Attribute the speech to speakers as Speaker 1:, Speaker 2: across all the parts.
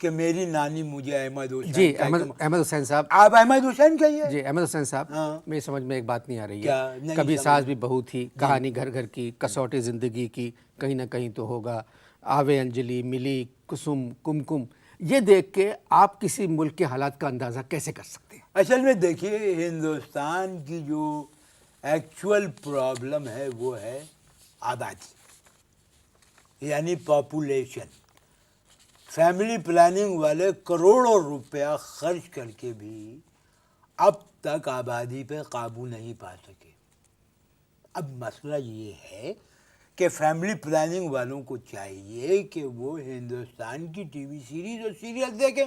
Speaker 1: کہ میری نانی مجھے احمد حسین
Speaker 2: جی احمد حسین صاحب،
Speaker 1: آپ احمد حسین کہیے.
Speaker 2: جی احمد حسین صاحب،
Speaker 1: ہاں.
Speaker 2: میری سمجھ میں ایک بات نہیں آ رہی
Speaker 1: کیا؟
Speaker 2: ہے.
Speaker 1: نہیں
Speaker 2: کبھی
Speaker 1: سمجھ.
Speaker 2: ساز بھی بہو تھی، کہانی گھر گھر کی، کسوٹی زندگی کی، کہیں نہ کہیں تو ہوگا، آوے انجلی، ملی کسم، کم، یہ دیکھ کے آپ کسی ملک کے حالات کا اندازہ کیسے کر سکتے ہیں؟
Speaker 1: اصل میں دیکھیے ہندوستان کی جو ایکچوئل پرابلم ہے وہ ہے آبادی، یعنی پاپولیشن. فیملی پلاننگ والے کروڑوں روپیہ خرچ کر کے بھی اب تک آبادی پہ قابو نہیں پا سکے. اب مسئلہ یہ ہے کہ فیملی پلاننگ والوں کو چاہیے کہ وہ ہندوستان کی ٹی وی سیریز اور سیریل دیکھیں،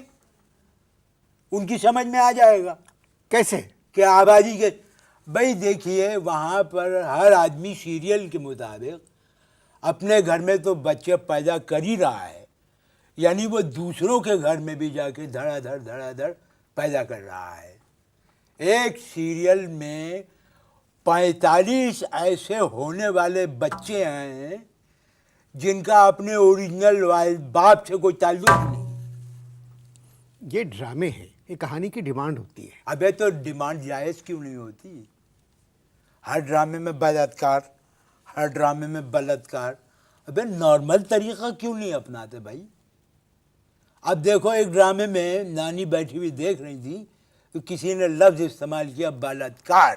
Speaker 1: ان کی سمجھ میں آ جائے گا
Speaker 2: کیسے؟
Speaker 1: کہ آبادی کے. بھائی دیکھیے وہاں پر ہر آدمی سیریل کے مطابق اپنے گھر میں تو بچے پیدا کر ہی رہا ہے، یعنی وہ دوسروں کے گھر میں بھی جا کے دھڑا دھڑ پیدا کر رہا ہے. ایک سیریل میں 45 ایسے ہونے والے بچے ہیں جن کا اپنے اوریجنل باپ سے کوئی تعلق نہیں.
Speaker 2: یہ ڈرامے ہیں، یہ کہانی کی ڈیمانڈ ہوتی ہے.
Speaker 1: ابے تو ڈیمانڈ جائز کیوں نہیں ہوتی؟ ہر ڈرامے میں بلاత్కాر، ہر ڈرامے میں بلاత్కాر. ابے نارمل طریقہ کیوں نہیں اپناتے بھائی؟ اب دیکھو ایک ڈرامے میں نانی بیٹھی ہوئی دیکھ رہی تھی تو کسی نے لفظ استعمال کیا بلاత్కాر.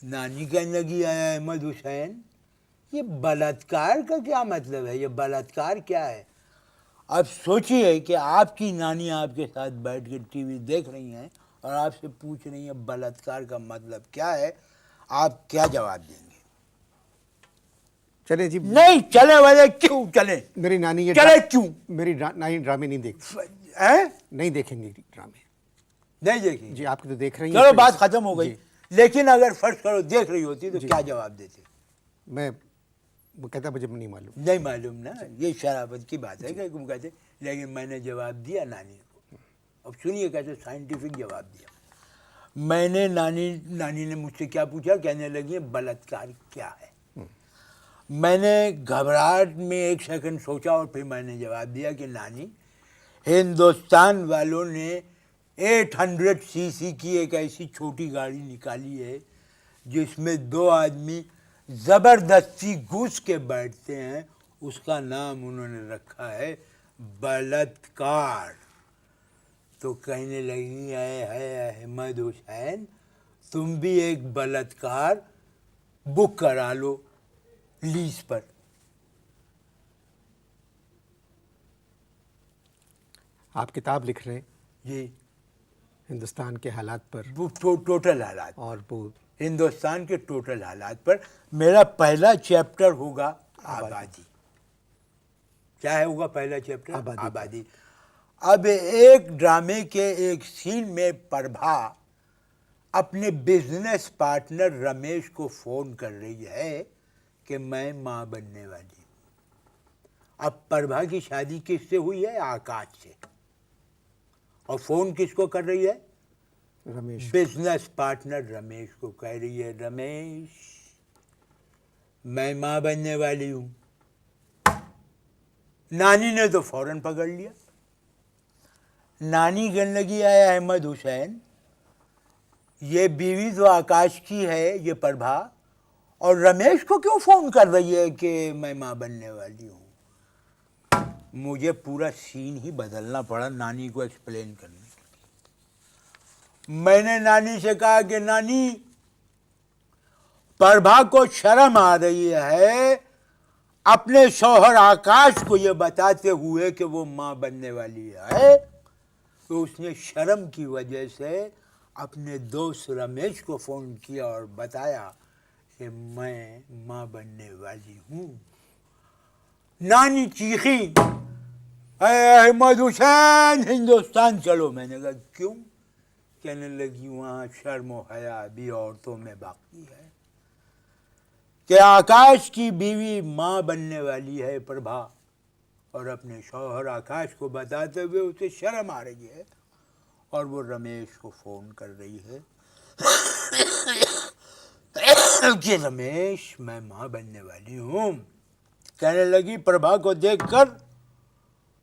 Speaker 1: نانی کہنے لگی احمد حسین یہ بلاత్కాر کا کیا مطلب ہے؟ یہ بلاత్కాر کیا ہے؟ اب سوچئے کہ آپ کی نانی آپ کے ساتھ بیٹھ کے ٹی وی دیکھ رہی ہیں اور آپ سے پوچھ رہی ہیں بلاత్కాر کا مطلب کیا ہے، آپ کیا جواب دیں گے؟
Speaker 2: چلے جی،
Speaker 1: نہیں چلے والے کیوں چلے؟
Speaker 2: میری نانی یہ
Speaker 1: چلے کیوں؟
Speaker 2: میری نانی ڈرامے نہیں دیکھتی، نہیں دیکھیں گی ڈرامے.
Speaker 1: نہیں دیکھیں.
Speaker 2: جی آپ کی تو دیکھ رہی ہیں.
Speaker 1: چلو بات ختم ہو گئی. لیکن اگر فرض کرو دیکھ رہی ہوتی تو کیا جواب دیتے؟
Speaker 2: میں وہ کہتا مجھے نہیں معلوم.
Speaker 1: نہیں معلوم نا، یہ شرافت کی بات ہے کہ تم کہتے لیکن میں نے جواب دیا نانی کو. اب سنیے کیسے سائنٹیفک جواب دیا. میں نے نانی نے مجھ سے کیا پوچھا، کہنے لگی بلاత్కాر کیا ہے. میں نے گھبراہٹ میں ایک سیکنڈ سوچا اور پھر میں نے جواب دیا کہ نانی ہندوستان والوں نے 800 سی سی کی ایک ایسی چھوٹی گاڑی نکالی ہے جس میں 2 آدمی زبردستی گھس کے بیٹھتے ہیں، اس کا نام انہوں نے رکھا ہے بلاత్కాر. تو کہنے لگی اے احمد حسین تم بھی ایک بلاత్కాر بک کرا لو لیز پر.
Speaker 2: آپ کتاب لکھ رہے ہیں
Speaker 1: جی
Speaker 2: ہندوستان کے حالات پر،
Speaker 1: ٹوٹل حالات،
Speaker 2: اور وہ
Speaker 1: ہندوستان کے ٹوٹل حالات پر. میرا پہلا چیپٹر ہوگا آبادی. کیا ہوگا پہلا چیپٹر؟ آبادی. اب ایک ڈرامے کے ایک سین میں پربھا اپنے بزنس پارٹنر رمیش کو فون کر رہی ہے کہ میں ماں بننے والی ہوں. اب پربھا کی شادی کس سے ہوئی ہے؟ آکاش سے. اور فون کس کو کر رہی ہے؟
Speaker 2: رمیش.
Speaker 1: بزنس پارٹنر رمیش کو کہہ رہی ہے رمیش میں ماں بننے والی ہوں. نانی نے تو فوراً پکڑ لیا. نانی کہنے لگی اے احمد حسین یہ بیوی تو آکاش کی ہے یہ پربھا، اور رمیش کو کیوں فون کر رہی ہے کہ میں ماں بننے والی ہوں؟ مجھے پورا سین ہی بدلنا پڑا نانی کو ایکسپلین کرنے کے لیے. میں نے نانی سے کہا کہ نانی پربھا کو شرم آ رہی ہے اپنے شوہر آکاش کو یہ بتاتے ہوئے کہ وہ ماں بننے والی ہے، تو اس نے شرم کی وجہ سے اپنے دوست رمیش کو فون کیا اور بتایا کہ میں ماں بننے والی ہوں. نانی چیخی اے احمد حسین ہندوستان چلو. میں نے کہا کیوں؟ کہنے لگی وہاں شرم و حیا بھی عورتوں میں باقی ہے کہ آکاش کی بیوی ماں بننے والی ہے پربھا، اور اپنے شوہر آکاش کو بتاتے ہوئے اسے شرم آ رہی ہے اور وہ رمیش کو فون کر رہی ہے کہ رمیش میں ماں بننے والی ہوں. کہنے لگی پربھا کو دیکھ کر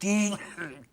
Speaker 1: 3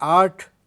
Speaker 2: 8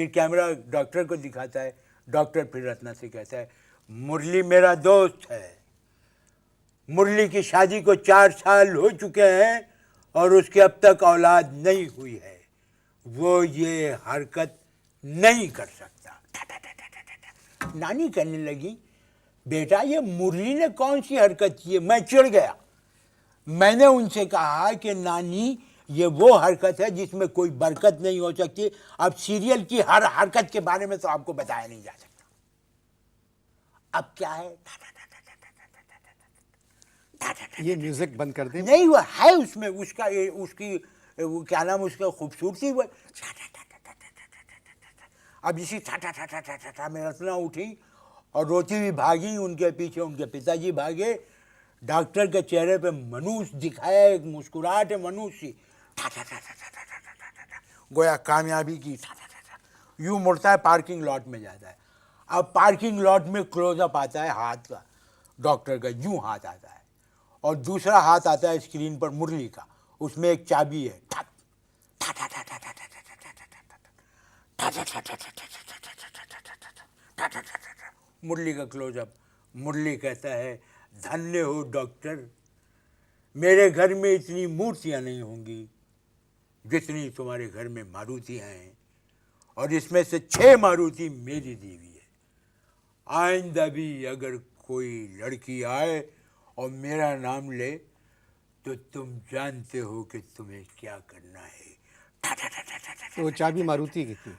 Speaker 1: پھر کیمرہ ڈاکٹر کو دکھاتا ہے. ڈاکٹر پھر رتنا سے کہتا ہے مرلی میرا دوست ہے, مرلی کی شادی کو 4 سال ہو چکے ہیں اور اس کے اب تک اولاد نہیں ہوئی ہے, وہ یہ حرکت نہیں کر سکتا. نانی کہنے لگی بیٹا یہ مرلی نے کون سی حرکت کی ہے؟ میں چڑ گیا. میں نے ان سے کہا کہ نانی یہ وہ حرکت ہے جس میں کوئی برکت نہیں ہو سکتی. اب سیریل کی ہر حرکت کے بارے میں تو آپ کو بتایا نہیں جا سکتا. اب کیا ہے؟
Speaker 2: یہ میوزک بند کر دیں.
Speaker 1: نہیں وہ ہے اس میں اس کا اس کی وہ کیا نام اس کا خوبصورتی. وہ اب اسی ٹھا میں رتنا اٹھی اور روتی ہوئی بھاگی ان کے پیچھے. ان کے پتا جی بھاگے. ڈاکٹر کے چہرے پہ منوس دکھایا, ایک مسکراہٹ ہے منوس سی. گویا کامیابی کی. یوں مڑتا ہے پارکنگ لاٹ میں جاتا ہے. اب پارکنگ لاٹ میں کلوز اپ آتا ہے ہاتھ کا ڈاکٹر کا, یوں ہاتھ آتا ہے اور دوسرا ہاتھ آتا ہے اسکرین پر مرلی کا, اس میں ایک چابی ہے. مرلی کا کلوز اپ. مرلی کہتا ہے دھنیہ ہو ڈاکٹر, میرے گھر میں اتنی مورتیاں نہیں ہوں گی جتنی تمہارے گھر میں ماروتی ہیں, اور اس میں سے 6 ماروتی میری دی ہوئی ہے. آئندہ بھی اگر کوئی لڑکی آئے اور میرا نام لے تو تم جانتے ہو کہ تمہیں کیا کرنا ہے.
Speaker 2: تو وہ چابی ماروتی کی تھی.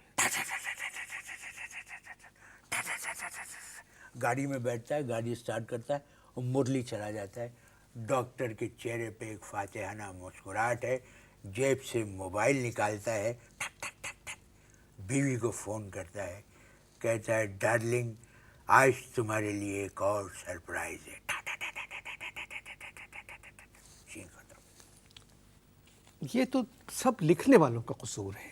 Speaker 1: گاڑی میں بیٹھتا ہے, گاڑی اسٹارٹ کرتا ہے اور مرلی چلا جاتا ہے. ڈاکٹر کے چہرے پہ ایک فاتحانہ مسکراہٹ ہے. جیب سے موبائل نکالتا ہے, بیوی کو فون کرتا ہے, کہتا ہے ڈارلنگ آج تمہارے لیے ایک اور سرپرائز ہے. سین ختم.
Speaker 2: یہ تو سب لکھنے والوں کا قصور ہے.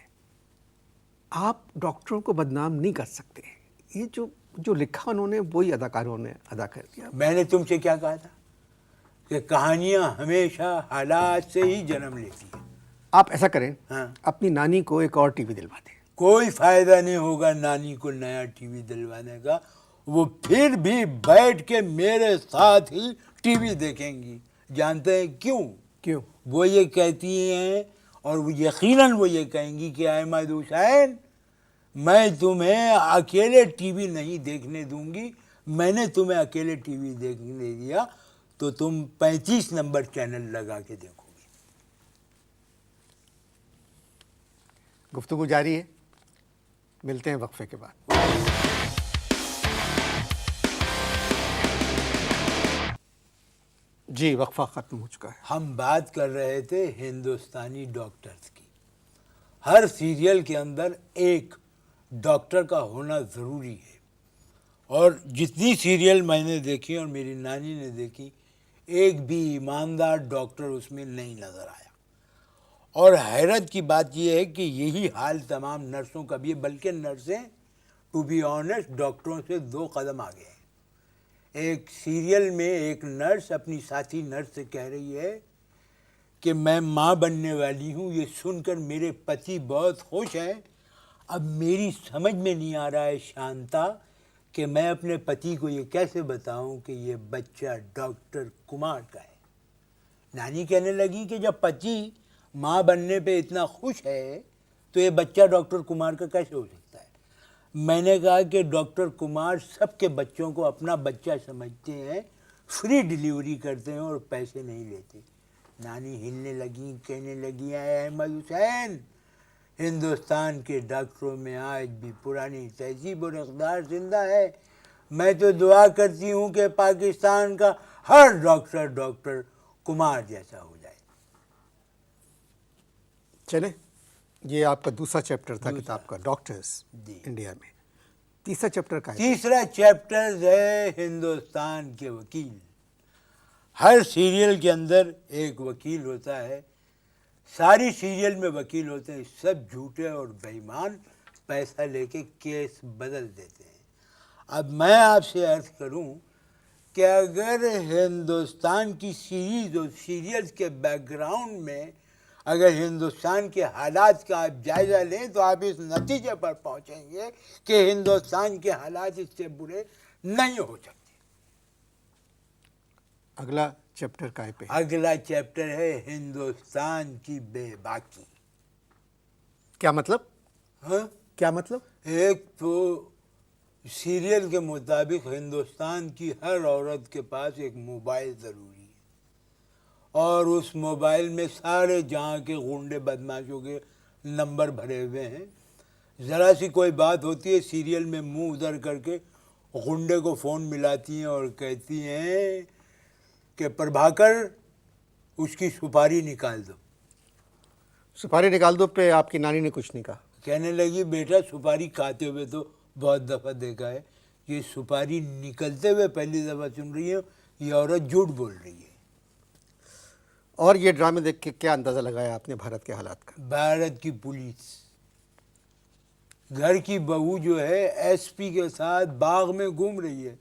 Speaker 2: آپ ڈاکٹروں کو بدنام نہیں کر سکتے. یہ جو لکھا انہوں نے وہی اداکاروں نے ادا کر دیا.
Speaker 1: میں نے تم سے کیا کہا تھا کہ کہانیاں ہمیشہ حالات سے ہی جنم لیتی ہیں.
Speaker 2: آپ ایسا کریں,
Speaker 1: ہاں.
Speaker 2: اپنی نانی کو ایک اور ٹی وی دلوا دیں.
Speaker 1: کوئی فائدہ نہیں ہوگا نانی کو نیا ٹی وی دلوانے کا. وہ پھر بھی بیٹھ کے میرے ساتھ ہی ٹی وی دیکھیں گی. جانتے ہیں کیوں؟
Speaker 2: کیوں؟
Speaker 1: وہ یہ کہتی ہیں اور وہ یقیناً وہ یہ کہیں گی کہ احمد حسین میں تمہیں اکیلے ٹی وی نہیں دیکھنے دوں گی. میں نے تمہیں اکیلے ٹی وی دیکھنے دیا تو تم 35 نمبر چینل لگا کے دیکھو گی.
Speaker 2: گفتگو جاری ہے, ملتے ہیں وقفے کے بعد. جی وقفہ ختم ہو چکا ہے.
Speaker 1: ہم بات کر رہے تھے ہندوستانی ڈاکٹرز کی. ہر سیریل کے اندر ایک ڈاکٹر کا ہونا ضروری ہے, اور جتنی سیریل میں نے دیکھی اور میری نانی نے دیکھی ایک بھی ایماندار ڈاکٹر اس میں نہیں نظر آیا. اور حیرت کی بات یہ ہے کہ یہی حال تمام نرسوں کا بھی ہے, بلکہ نرسیں ٹو بی آنیسٹ ڈاکٹروں سے 2 قدم آگے ہیں. ایک سیریل میں ایک نرس اپنی ساتھی نرس سے کہہ رہی ہے کہ میں ماں بننے والی ہوں, یہ سن کر میرے پتی بہت خوش ہیں. اب میری سمجھ میں نہیں آ رہا ہے شانتا کہ میں اپنے پتی کو یہ کیسے بتاؤں کہ یہ بچہ ڈاکٹر کمار کا ہے. نانی کہنے لگی کہ جب پتی ماں بننے پہ اتنا خوش ہے تو یہ بچہ ڈاکٹر کمار کا کیسے ہو سکتا ہے. میں نے کہا کہ ڈاکٹر کمار سب کے بچوں کو اپنا بچہ سمجھتے ہیں, فری ڈیلیوری کرتے ہیں اور پیسے نہیں لیتے. نانی ہلنے لگی, کہنے لگی اے احمد حسین ہندوستان کے ڈاکٹروں میں آج بھی پرانی تہذیب اور اقدار زندہ ہے. میں تو دعا کرتی ہوں کہ پاکستان کا ہر ڈاکٹر ڈاکٹر کمار جیسا ہو جائے.
Speaker 2: چلیں, یہ آپ کا دوسرا چیپٹر تھا کتاب کا, ڈاکٹرز
Speaker 1: جی.
Speaker 2: انڈیا میں. تیسرا چیپٹر کا ہے.
Speaker 1: تیسرا چیپٹر ہے ہندوستان کے وکیل. ہر سیریل کے اندر ایک وکیل ہوتا ہے. ساری سیریل میں وکیل ہوتے ہیں, سب جھوٹے اور بے ایمان, پیسہ لے کے کیس بدل دیتے ہیں. اب میں آپ سے عرض کروں کہ اگر ہندوستان کی سیریز اور سیریلز کے بیک گراؤنڈ میں اگر ہندوستان کے حالات کا آپ جائزہ لیں تو آپ اس نتیجے پر پہنچیں گے کہ ہندوستان کے حالات اس سے برے نہیں ہو سکتے۔
Speaker 2: اگلا چیپٹر کائے پہ ہے؟
Speaker 1: اگلا چیپٹر ہے ہندوستان کی بے باکی۔
Speaker 2: کیا مطلب؟
Speaker 1: ہاں،
Speaker 2: کیا مطلب؟
Speaker 1: ایک تو سیریل کے مطابق ہندوستان کی ہر عورت کے پاس ایک موبائل ضروری ہے، اور اس موبائل میں سارے جہاں کے غنڈے بدماشوں کے نمبر بھرے ہوئے ہیں۔ ذرا سی کوئی بات ہوتی ہے، سیریل میں منہ ادھر کر کے غنڈے کو فون ملاتی ہیں اور کہتی ہیں کہ پربھاکر اس کی سپاری نکال دو۔
Speaker 2: سپاری نکال دو پہ آپ کی نانی نے کچھ نہیں کہا؟
Speaker 1: کہنے لگی بیٹا سپاری کھاتے ہوئے تو بہت دفعہ دیکھا ہے، یہ سپاری نکلتے ہوئے پہلی دفعہ سن رہی ہے، یہ عورت جھوٹ بول رہی ہے۔
Speaker 2: اور یہ ڈرامے دیکھ کے کیا اندازہ لگایا آپ نے بھارت کے حالات کا؟
Speaker 1: بھارت کی پولیس، گھر کی بہو جو ہے ایس پی کے ساتھ باغ میں گھوم رہی ہے،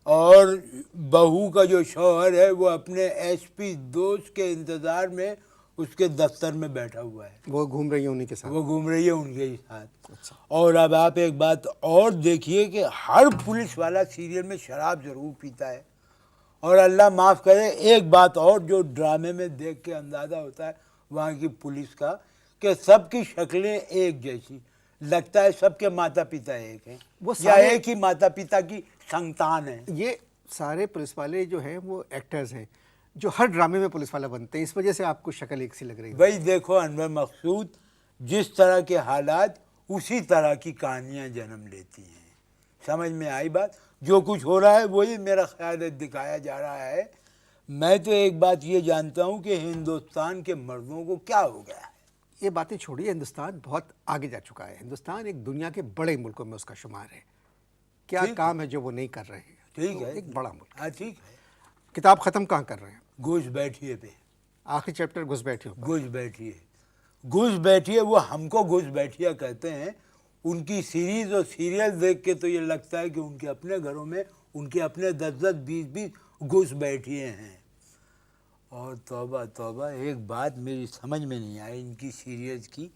Speaker 1: اور بہو کا جو شوہر ہے وہ اپنے ایس پی دوست کے انتظار میں اس کے دفتر میں بیٹھا ہوا ہے،
Speaker 2: وہ گھوم رہی ہیں انہیں کے ساتھ؟
Speaker 1: وہ گھوم رہی ہے ان کے ساتھ۔
Speaker 2: اچھا۔
Speaker 1: اور اب آپ ایک بات اور دیکھیے کہ ہر پولیس والا سیریل میں شراب ضرور پیتا ہے، اور اللہ معاف کرے ایک بات اور جو ڈرامے میں دیکھ کے اندازہ ہوتا ہے وہاں کی پولیس کا، کہ سب کی شکلیں ایک جیسی، لگتا ہے سب کے ماتا پتا ایک ہیں،
Speaker 2: وہ
Speaker 1: یا
Speaker 2: سارے-
Speaker 1: ایک ہی ماتا پتا کی سنتان ہیں۔
Speaker 2: یہ سارے پولیس والے جو ہیں وہ ایکٹرز ہیں جو ہر ڈرامے میں پولیس والا بنتے ہیں، اس وجہ سے آپ کو شکل ایک سی لگ رہی ہے۔
Speaker 1: بھائی دیکھو انور مقصود، جس طرح کے حالات اسی طرح کی کہانیاں جنم لیتی ہیں، سمجھ میں آئی بات؟ جو کچھ ہو رہا ہے وہی میرا خیال ہے دکھایا جا رہا ہے۔ میں تو ایک بات یہ جانتا ہوں کہ ہندوستان کے مردوں کو کیا ہو گیا ہے۔
Speaker 2: یہ باتیں چھوڑیے، ہندوستان بہت آگے جا چکا ہے، ہندوستان ایک دنیا کے بڑے ملکوں میں اس کا شمار ہے۔ کیا
Speaker 1: ٹھیک ہے۔
Speaker 2: کام ہے جو وہ نہیں کر رہے ہیں؟
Speaker 1: ٹھیک
Speaker 2: تو
Speaker 1: ہے،
Speaker 2: ایک بڑا ملک۔
Speaker 1: ہاں ٹھیک ہے۔
Speaker 2: کتاب ختم کہاں کر رہے ہیں؟
Speaker 1: گھس بیٹھیے پہ،
Speaker 2: آخری چیپٹر گھس بیٹھے ہو؟
Speaker 1: گھس بیٹھیے، گھس بیٹھیے، وہ ہم کو گھس بیٹھیا کہتے ہیں۔ ان کی سیریز اور سیریل دیکھ کے تو یہ لگتا ہے کہ ان کے اپنے گھروں میں ان کے اپنے 10 20 گھس بیٹھیے ہیں۔ اور توبہ توبہ، ایک بات میری سمجھ میں نہیں آئی ان کی سیریز کی،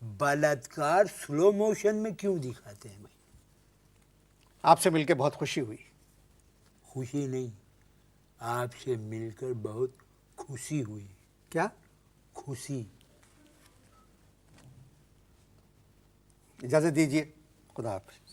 Speaker 1: بلاತ್کار سلو موشن میں کیوں دکھاتے ہیں بھائی؟
Speaker 2: آپ سے مل کے بہت خوشی ہوئی۔
Speaker 1: خوشی نہیں، آپ سے مل کر بہت خوشی ہوئی۔
Speaker 2: کیا؟
Speaker 1: خوشی۔
Speaker 2: اجازت دیجیے، خدا حافظ۔